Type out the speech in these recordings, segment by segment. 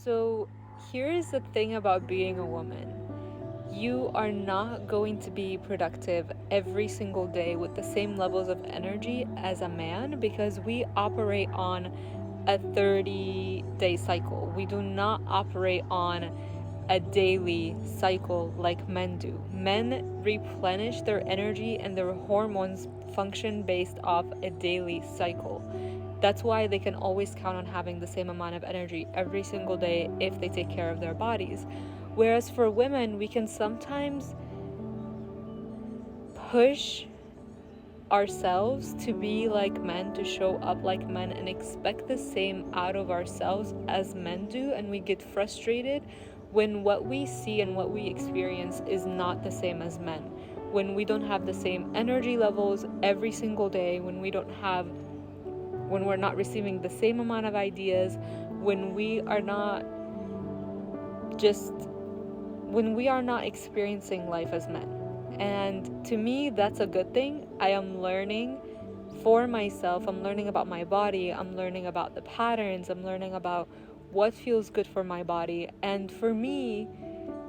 So here's the thing about being a woman. You are not going to be productive every single day with the same levels of energy as a man, because we operate on a 30-day cycle. We do not operate on a daily cycle like men do. Men replenish their energy and their hormones function based off a daily cycle. That's why they can always count on having the same amount of energy every single day if they take care of their bodies. Whereas for women, we can sometimes push ourselves to be like men, to show up like men, and expect the same out of ourselves as men do, and we get frustrated when what we see and what we experience is not the same as men, when we don't have the same energy levels every single day, when we're not receiving the same amount of ideas, when we are not experiencing life as men. And to me, that's a good thing. I am learning for myself. I'm learning about my body. I'm learning about the patterns. I'm learning about what feels good for my body. And for me,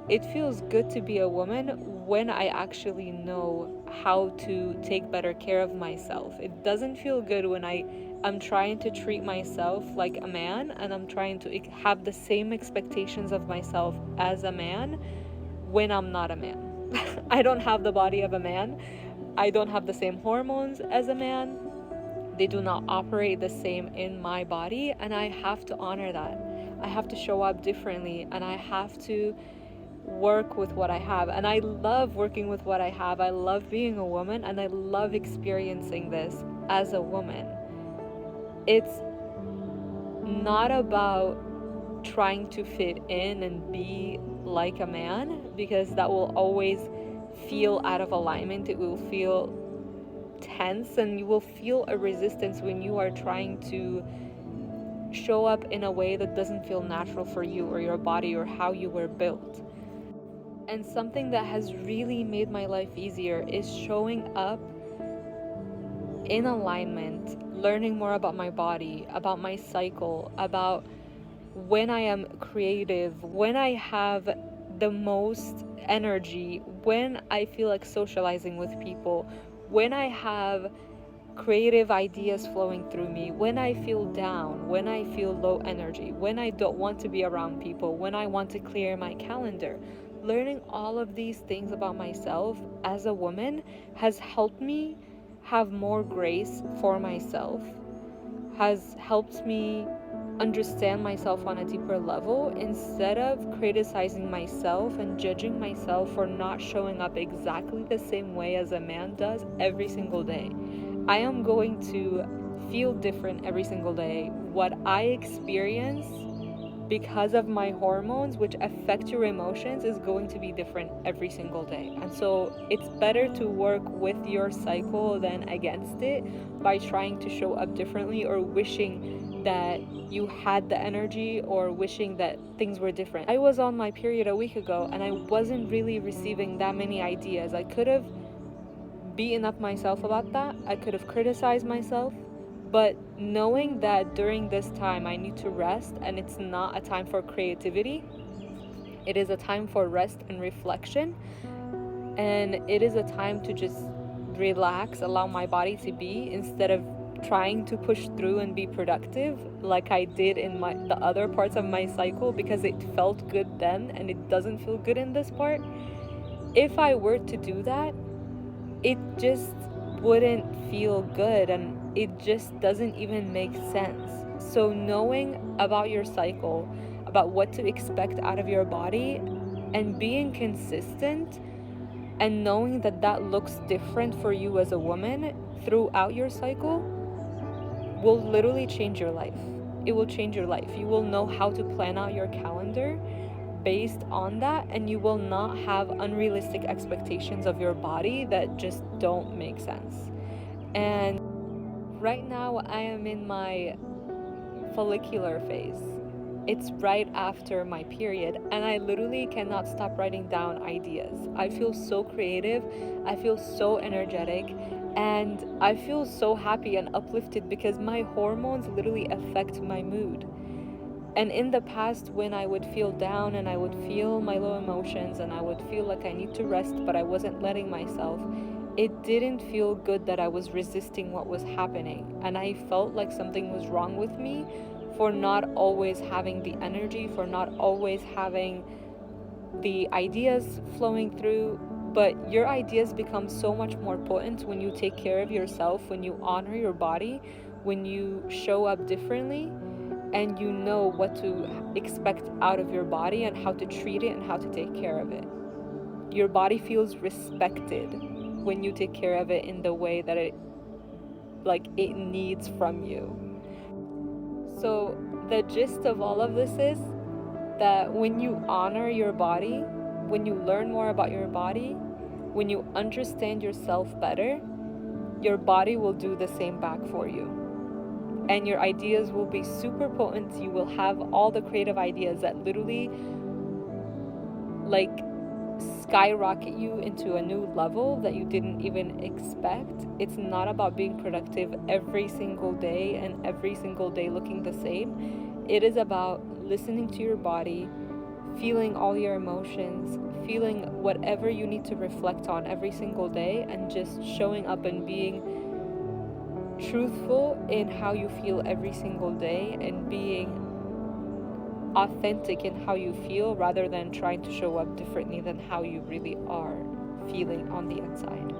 it feels good to be a woman when I actually know how to take better care of myself. It doesn't feel good when I'm trying to treat myself like a man, and I'm trying to have the same expectations of myself as a man when I'm not a man. I don't have the body of a man. I don't have the same hormones as a man. They do not operate the same in my body, and I have to honor that. I have to show up differently, and I have to work with what I have. And I love working with what I have. I love being a woman, and I love experiencing this as a woman. It's not about trying to fit in and be like a man, because that will always feel out of alignment. It will feel tense, and you will feel a resistance when you are trying to show up in a way that doesn't feel natural for you or your body or how you were built. And something that has really made my life easier is showing up in alignment, learning more about my body, about my cycle, about when I am creative, when I have the most energy, when I feel like socializing with people, when I have creative ideas flowing through me, when I feel down, when I feel low energy, when I don't want to be around people, when I want to clear my calendar. Learning all of these things about myself as a woman has helped me have more grace for myself, has helped me understand myself on a deeper level, instead of criticizing myself and judging myself for not showing up exactly the same way as a man does every single day. I am going to feel different every single day. What I experience because of my hormones, which affect your emotions, is going to be different every single day. And so it's better to work with your cycle than against it by trying to show up differently, or wishing that you had the energy, or wishing that things were different. I was on my period a week ago, and I wasn't really receiving that many ideas. I could have beaten up myself about that. I could have criticized myself. But knowing that during this time I need to rest, and it's not a time for creativity, it is a time for rest and reflection, and it is a time to just relax, allow my body to be, instead of trying to push through and be productive like I did in the other parts of my cycle, because it felt good then and it doesn't feel good in this part. If I were to do that, it just wouldn't feel good, and it just doesn't even make sense. So knowing about your cycle, about what to expect out of your body, and being consistent, and knowing that that looks different for you as a woman throughout your cycle, will literally change your life. It will change your life. You will know how to plan out your calendar based on that, and you will not have unrealistic expectations of your body that just don't make sense. And right now I am in my follicular phase. It's right after my period, and I literally cannot stop writing down ideas. I feel so creative, I feel so energetic, and I feel so happy and uplifted because my hormones literally affect my mood. And in the past, when I would feel down and I would feel my low emotions and I would feel like I need to rest, but I wasn't letting myself, it didn't feel good that I was resisting what was happening. And I felt like something was wrong with me for not always having the energy, for not always having the ideas flowing through. But your ideas become so much more potent when you take care of yourself, when you honor your body, when you show up differently, and you know what to expect out of your body and how to treat it and how to take care of it. Your body feels respected when you take care of it in the way that it needs from you. So the gist of all of this is that when you honor your body, when you learn more about your body, when you understand yourself better, your body will do the same back for you. And your ideas will be super potent. You will have all the creative ideas that literally skyrocket you into a new level that you didn't even expect. It's not about being productive every single day and every single day looking the same. It is about listening to your body, feeling all your emotions, feeling whatever you need to reflect on every single day, and just showing up and being truthful in how you feel every single day and being authentic in how you feel rather than trying to show up differently than how you really are feeling on the inside.